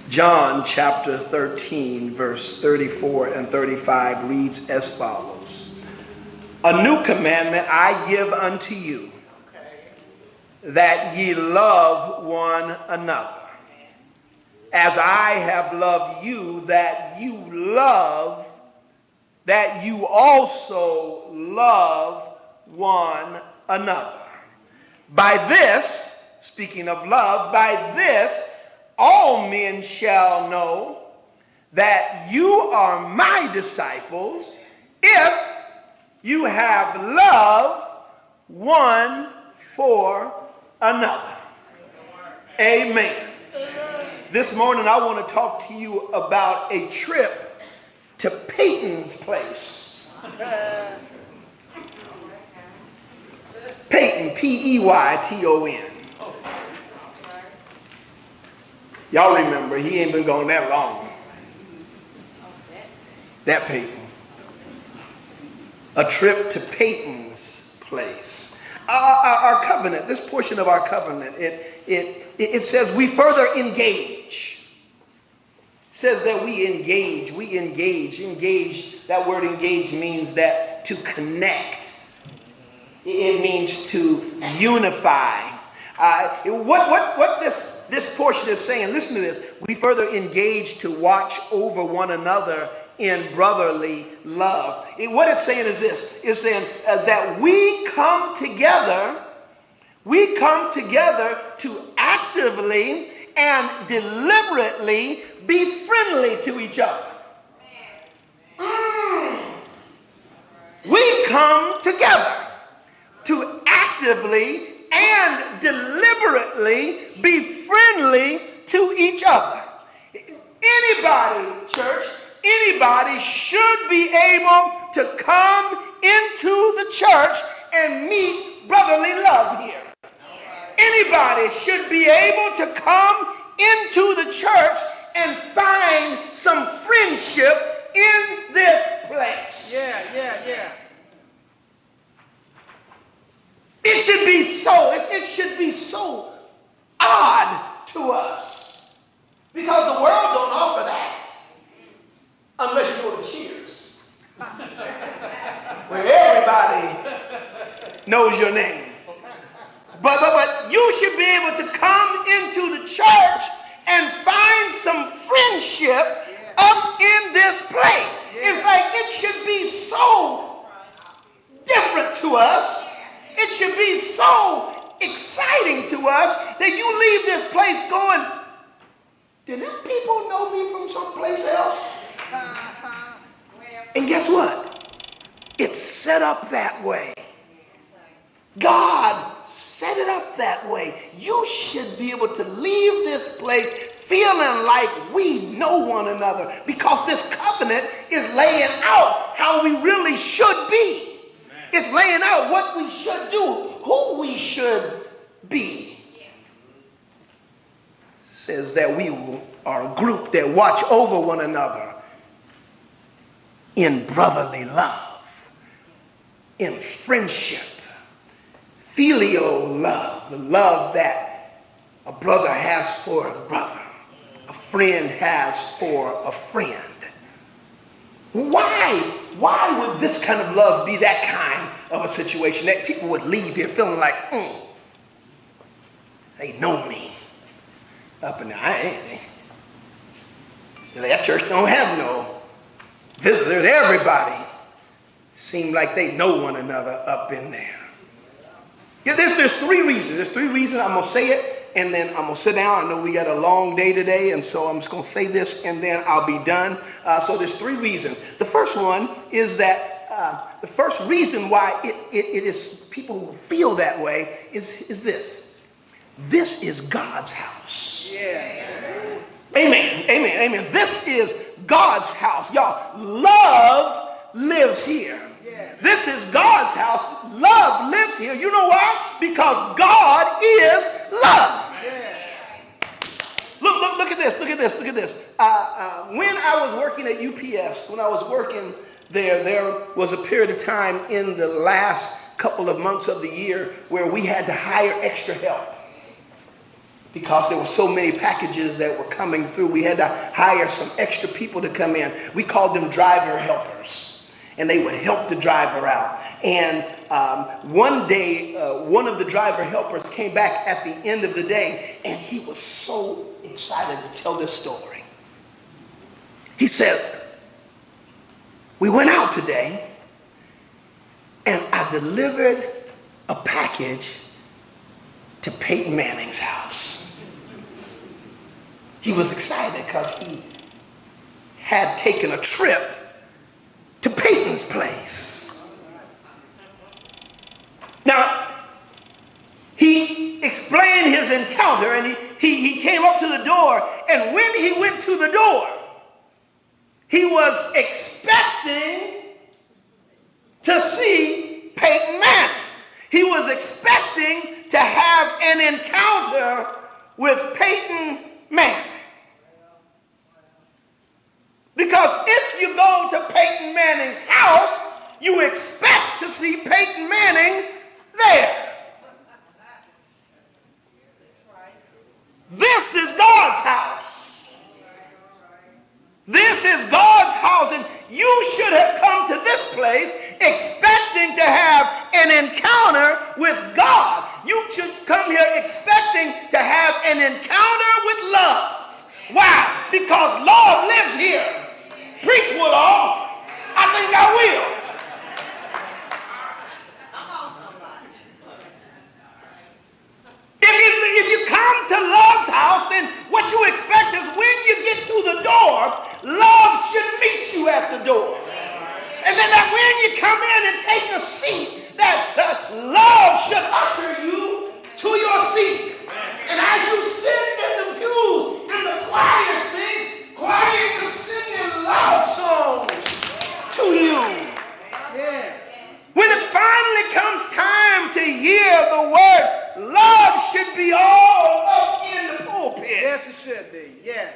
John chapter 13, verse 34 and 35 reads as follows. A new commandment I give unto you, that ye love one another. As I have loved you, that you also love one another. By this, speaking of love, by this all men shall know that you are my disciples, if you have love one for another. Amen. This morning I want to talk to you about a trip to Peyton's place. Peyton, P-E-Y-T-O-N. Y'all remember, he ain't been gone that long. That Peyton. A trip to Peyton's place. Our covenant, this portion of our covenant, it says we further engage. It says that we engage. Engage, that word engage means that to connect. It means to unify. What this portion is saying, listen to this. We further engage to watch over one another in brotherly love. What it's saying is this. It's saying that we come together to actively and deliberately be friendly to each other. We come together to actively and deliberately be friendly to each other. Anybody, church, anybody should be able to come into the church and meet brotherly love here. Anybody should be able to come into the church and find some friendship in this place. Yeah. It should be so odd to us, because the world don't offer that unless you go to Cheers, where everybody knows your name. But you should be able to come into the church and find some friendship up in this place. In fact, it should be so different to us. It should be so exciting to us that you leave this place going, did them people know me from someplace else? And guess what? It's set up that way. God set it up that way. You should be able to leave this place feeling like we know one another, because this covenant is laying out how we really should be. It's laying out what we should do, who we should be. It says that we are a group that watch over one another in brotherly love, in friendship, filial love, the love that a brother has for a brother, a friend has for a friend. Why would this kind of love be that kind of a situation that people would leave here feeling like, they know me up in there? That church don't have no visitors. Everybody seem like they know one another up in there. Yeah, there's three reasons. There's three reasons. I'm going to say it, and then I'm going to sit down. I know we got a long day today, and so I'm just going to say this, and then I'll be done. So there's three reasons. The first one is that the first reason why it is people who feel that way is this. This is God's house. Yeah. Amen. This is God's house. Y'all, love lives here. This is God's house. Love lives here. You know why? Because God is love. Look at this. When I was working at UPS, when I was working there was a period of time in the last couple of months of the year where we had to hire extra help. because there were so many packages that were coming through. We had to hire some extra people to come in. We called them driver helpers, and they would help the driver out. And one day, one of the driver helpers came back at the end of the day, and he was so excited to tell this story. He said, "We went out today, and I delivered a package to Peyton Manning's house." He was excited because he had taken a trip to Peyton's place. Now, he explained his encounter, and he came up to the door, and when he went to the door, he was expecting to see Peyton Manning. He was expecting to have an encounter with Peyton Manning. Because if you go to Peyton Manning's house, you expect to see Peyton Manning there. This is God's house. This is God's house, and you should have come to this place expecting to have an encounter with God. You should come here expecting to have an encounter with love. Why? Because love lives here. Preach, Woodall. I think I will. If you come to love's house, then what you expect is when you get to the door, love should meet you at the door. And then that when you come in and take a seat, that love should usher you to your seat. And as you sit in the pews and the choir sings, choir is singing love songs to you. Yeah. When it finally comes time to hear the word, love should be all up in the pulpit. Yes, it should be. Yes.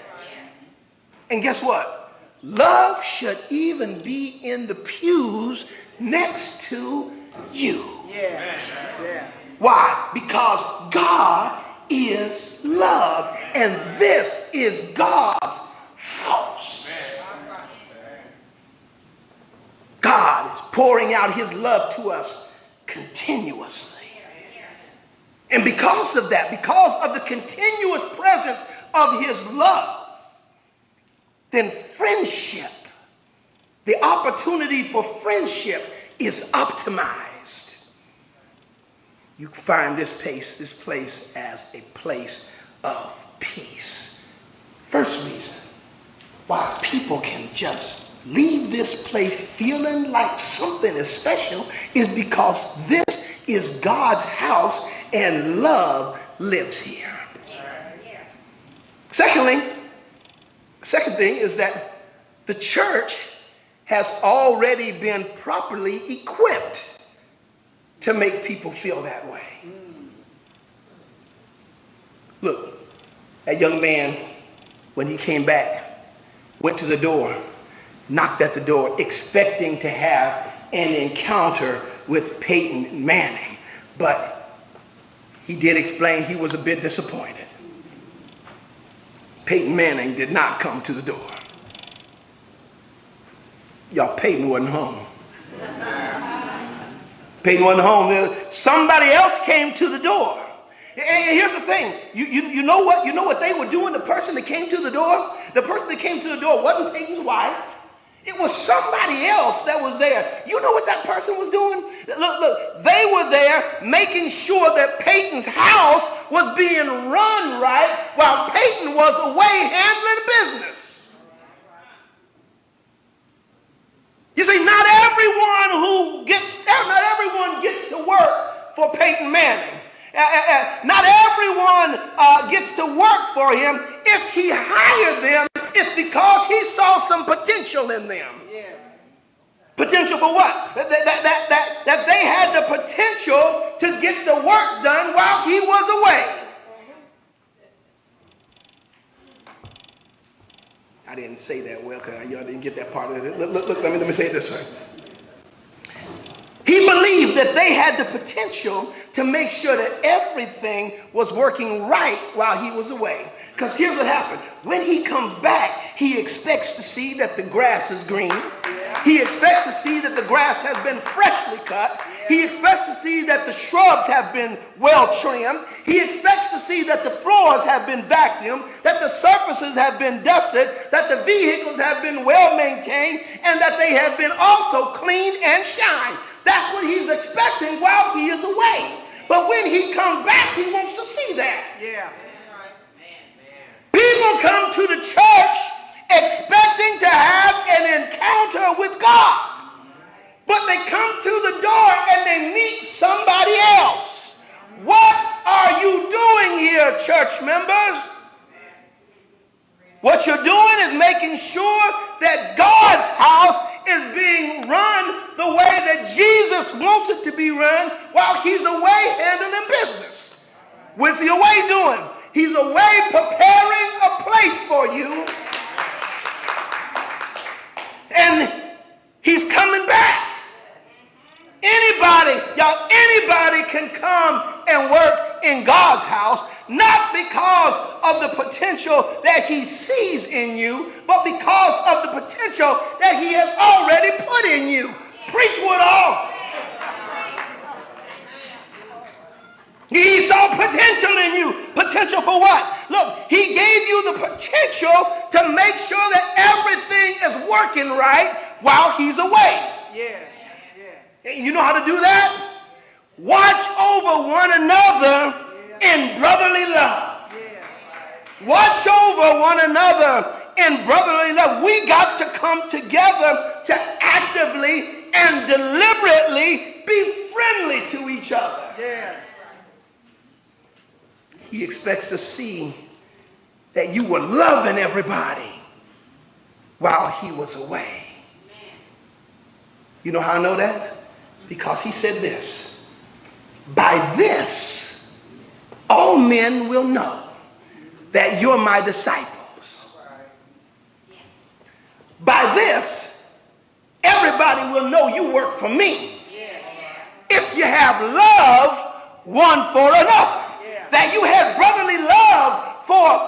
And guess what? Love should even be in the pews next to you. Yeah. Yeah. Why? Because God is love, and this is God's house. God is pouring out his love to us continuously. And because of that, because of the continuous presence of his love, then friendship, the opportunity for friendship is optimized. You find this place as a place of peace. First reason why people can just leave this place feeling like something is special is because this is God's house and love lives here. Second thing is that the church has already been properly equipped to make people feel that way. Look, that young man, when he came back, went to the door, knocked at the door, expecting to have an encounter with Peyton Manning. But he did explain he was a bit disappointed. Peyton Manning did not come to the door. Y'all, Peyton wasn't home. Peyton wasn't home. Somebody else came to the door. And here's the thing. You know what? You know what they were doing? The person that came to the door? The person that came to the door wasn't Peyton's wife. It was somebody else that was there. You know what that person was doing? Look, they were there making sure that Peyton's house was being run right while Peyton was away handling business. You see, not everyone gets to work for Peyton Manning. Not everyone gets to work for him. If he hired them, it's because he saw some potential in them. Yeah. Potential for what? That they had the potential to get the work done while he was away. I didn't say that well because y'all didn't get that part of it. Look, let me say it this way. He believed believed that they had the potential to make sure that everything was working right while he was away. Because here's what happened. When he comes back, he expects to see that the grass is green. He expects to see that the grass has been freshly cut. He expects to see that the shrubs have been well trimmed. He expects to see that the floors have been vacuumed, that the surfaces have been dusted, that the vehicles have been well maintained, and that they have been also cleaned and shined. That's what he's expecting while he is away. But when he comes back, he wants to see that. Yeah. People come to the church expecting to have an encounter with God. But they come to the door and they meet somebody else. What are you doing here, church members? What you're doing is making sure that God's house is being run the way that Jesus wants it to be run while he's away handling business. What's he away doing? He's away preparing a place for you. And he's coming back. Anybody can come and work in God's house, not because of the potential that he sees in you, but because of the potential that he has already put in you. Preach Woodall. He saw potential in you. Potential for what? Look, he gave you the potential to make sure that everything is working right while he's away. Yeah. You know how to do that? Watch over one another in brotherly love. Watch over one another in brotherly love. We got to come together to actively and deliberately be friendly to each other. Yeah. He expects to see that you were loving everybody while he was away. You know how I know that? Because he said this, by this, all men will know that you're my disciples. By this, everybody will know you work for me. If you have love one for another. That you have brotherly love for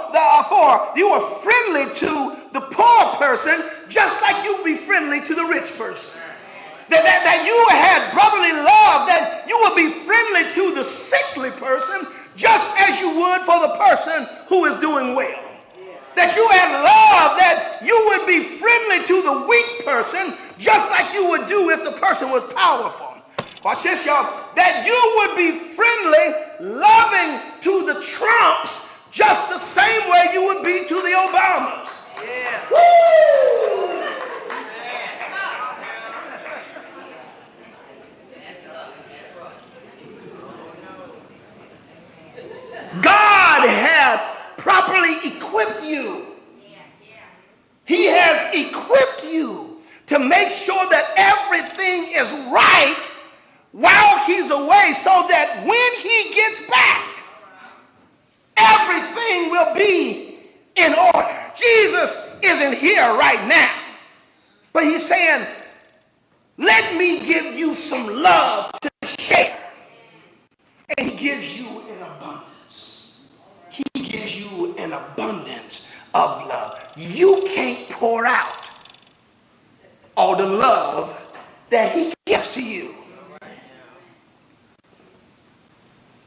you are friendly to the poor person just like you be friendly to the rich person. That you had brotherly love, that you would be friendly to the sickly person just as you would for the person who is doing well. That you had love, that you would be friendly to the weak person just like you would do if the person was powerful. Watch this, y'all. That you would be friendly, loving to the Trumps just the same way you would be to the Obamas. Yeah. Woo! God has properly equipped you. He has equipped you to make sure that everything is right while he's away, so that when he gets back, everything will be in order. Jesus isn't here right now, but he's saying, let me give you some love to share. And he gives you an abundance. He gives you an abundance of love. You can't pour out all the love that he gives to you.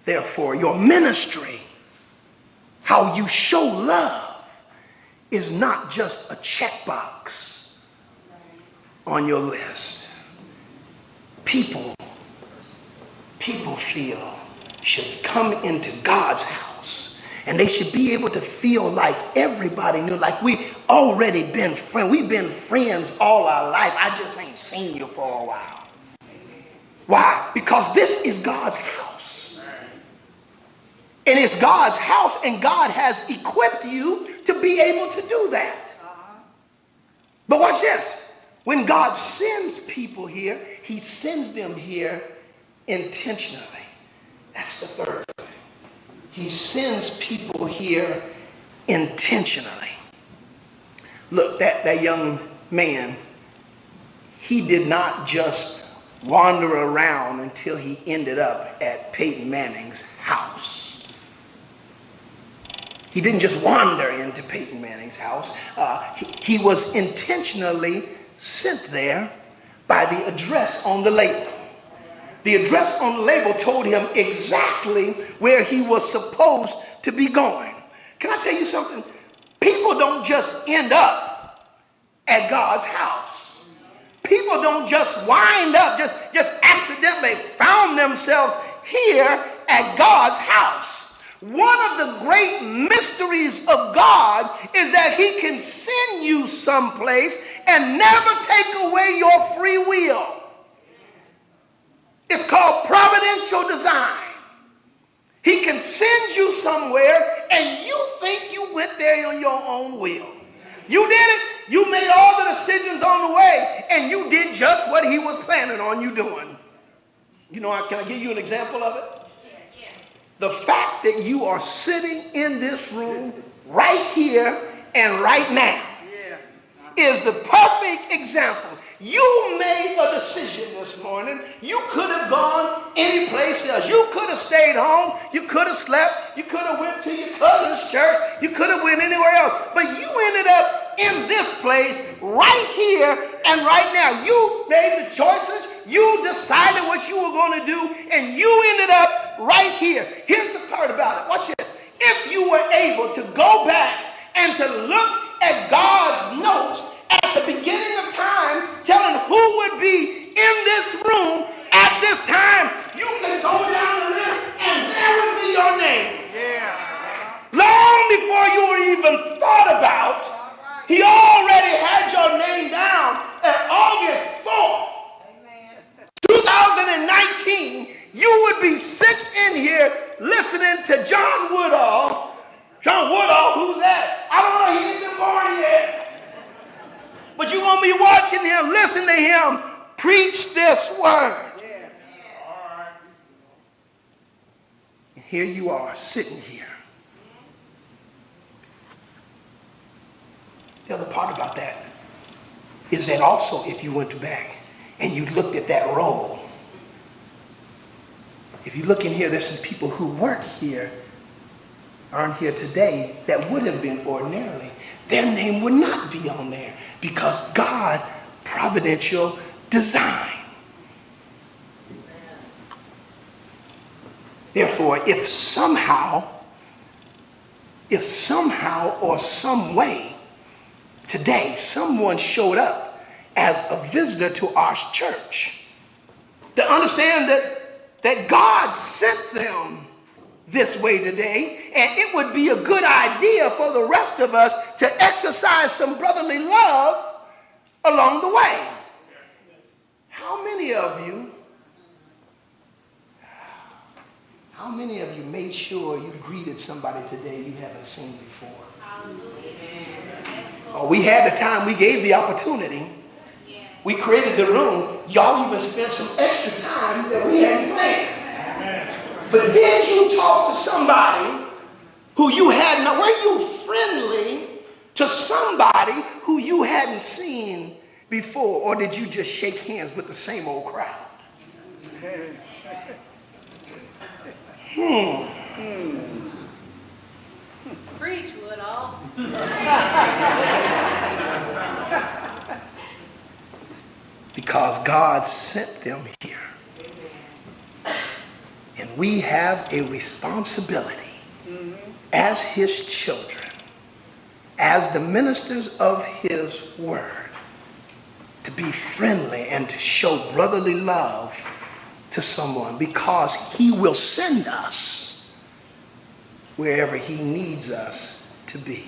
Therefore, your ministry, how you show love, is not just a checkbox on your list. People feel should come into God's house, and they should be able to feel like everybody knew, like we already been friends. We've been friends all our life. I just ain't seen you for a while. Why? Because this is God's house. And it's God's house, and God has equipped you to be able to do that. But watch this. When God sends people here, he sends them here intentionally. That's the third thing. He sends people here intentionally. Look, that young man, he did not just wander around until he ended up at Peyton Manning's house. He didn't just wander into Peyton Manning's house. He was intentionally sent there by the address on the label. The address on the label told him exactly where he was supposed to be going. Can I tell you something? People don't just end up at God's house. People don't just wind up, just accidentally found themselves here at God's house. One of the great mysteries of God is that he can send you someplace and never take away your free will. It's called providential design. He can send you somewhere and you think you went there on your own will. You did it. You made all the decisions on the way and you did just what he was planning on you doing. You know, can I give you an example of it? Yeah. The fact that you are sitting in this room right here and right now is the perfect example. You made a decision this morning. You could have gone any place else. You could have stayed home. You could have slept. You could have went to your cousin's church. You could have went anywhere else. But you ended up in this place right here and right now. You made the choices. You decided what you were going to do. And you ended up right here. Here's the part about it. Watch this. If you were able to go back and to look at God's notes at the beginning of time, telling who would be in this room at this time, you can go down the list and there would be your name. Yeah. Long before you were even thought about, he already had your name down at August 4th, 2019. You would be sitting in here listening to John Woodall. John Woodall, who's that? I don't know, he ain't been born yet. But you want me watching him, listen to him preach this word. Yeah. All right. And here you are sitting here. The other part about that is that also if you went back and you looked at that roll, if you look in here, there's some people who weren't here, aren't here today, that would have been ordinarily. Their name would not be on there. Because God, providential design. Therefore, if somehow or some way today someone showed up as a visitor to our church, to understand that God sent them this way today, and it would be a good idea for the rest of us to exercise some brotherly love along the way. How many of you made sure you greeted somebody today you haven't seen before? Oh, we had the time, we gave the opportunity. We created the room. Y'all even spent some extra time that we hadn't planned. But did you talk to somebody who you hadn't, were you friendly to somebody who you hadn't seen before? Or did you just shake hands with the same old crowd? Preach, Woodall. Because God sent them here. And we have a responsibility as his children, as the ministers of his word, to be friendly and to show brotherly love to someone, because he will send us wherever he needs us to be.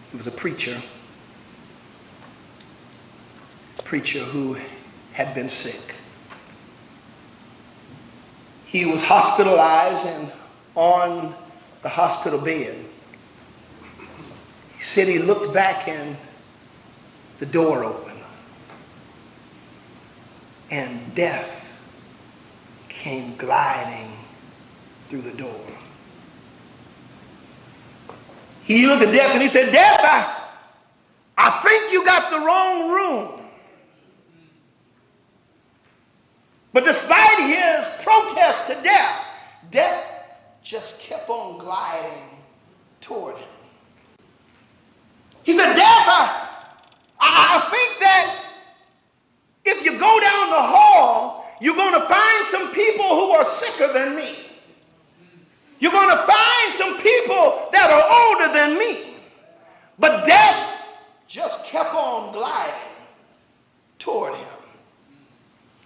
He was a preacher who had been sick. He was hospitalized and on the hospital bed. He said he looked back and the door opened. And death came gliding through the door. He looked at death and he said, "Death, I think you got the wrong room." But despite his protest to death, death just kept on gliding toward him. He said, death, I think that if you go down the hall, you're going to find some people who are sicker than me. You're going to find some people that are older than me. But death just kept on gliding toward him.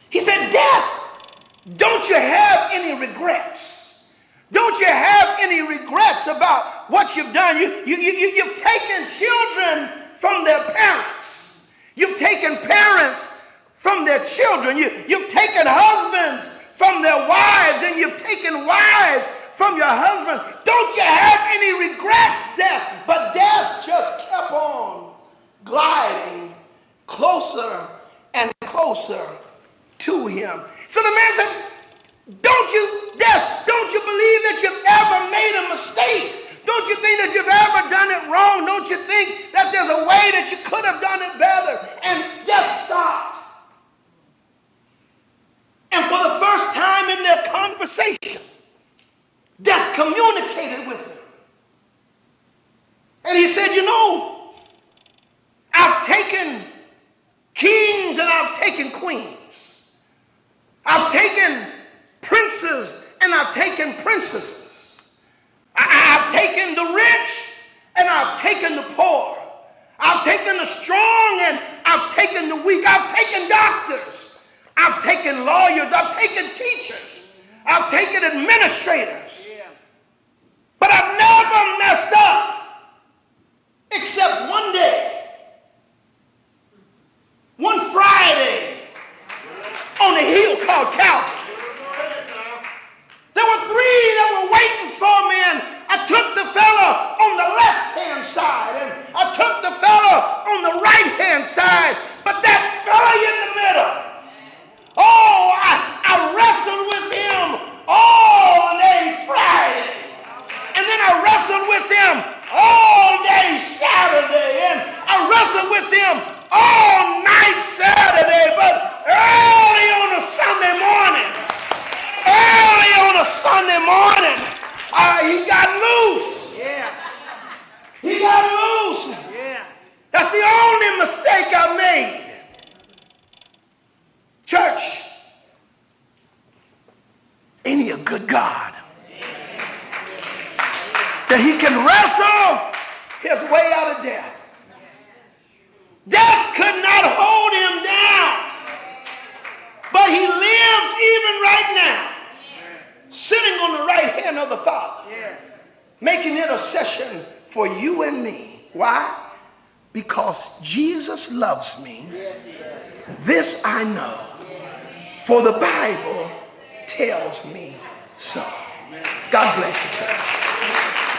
He said, death, don't you have any regrets? Don't you have any regrets about what you've done? You've taken children from their parents. You've taken parents from their children. You've taken husbands from their wives, and you've taken wives from your husband. Don't you have any regrets, death? But death just kept on gliding closer and closer to him. So the man said, death, don't you believe that you've ever made a mistake? Don't you think that you've ever done it wrong? Don't you think that there's a way that you could have done it better? And death stopped. And for the first time in their conversation, death communicated with him. And he said, I've taken kings and I've taken queens. I've taken princes and I've taken princesses. I've taken the rich and I've taken the poor. I've taken the strong and I've taken the weak. I've taken doctors. I've taken lawyers. I've taken teachers. I've taken administrators. Yeah. But I've never messed up except one day. One Friday on a hill called Calvary. There were three that were waiting for me, and I took the fella on the left-hand side, and I took the fella on the right-hand side, but that fella in the middle, I wrestled with him all day Friday, and then I wrestled with him all day Saturday, and I wrestled with him all night Saturday, but early on a Sunday morning, he got loose. Yeah. He got loose. Yeah. That's the only mistake I made. Church, ain't he a good God? That he can wrestle his way out of death. Death could not hold him down. But he lives even right now, sitting on the right hand of the Father, making intercession for you and me. Why? Because Jesus loves me. This I know, for the Bible tells me so. God bless you, church.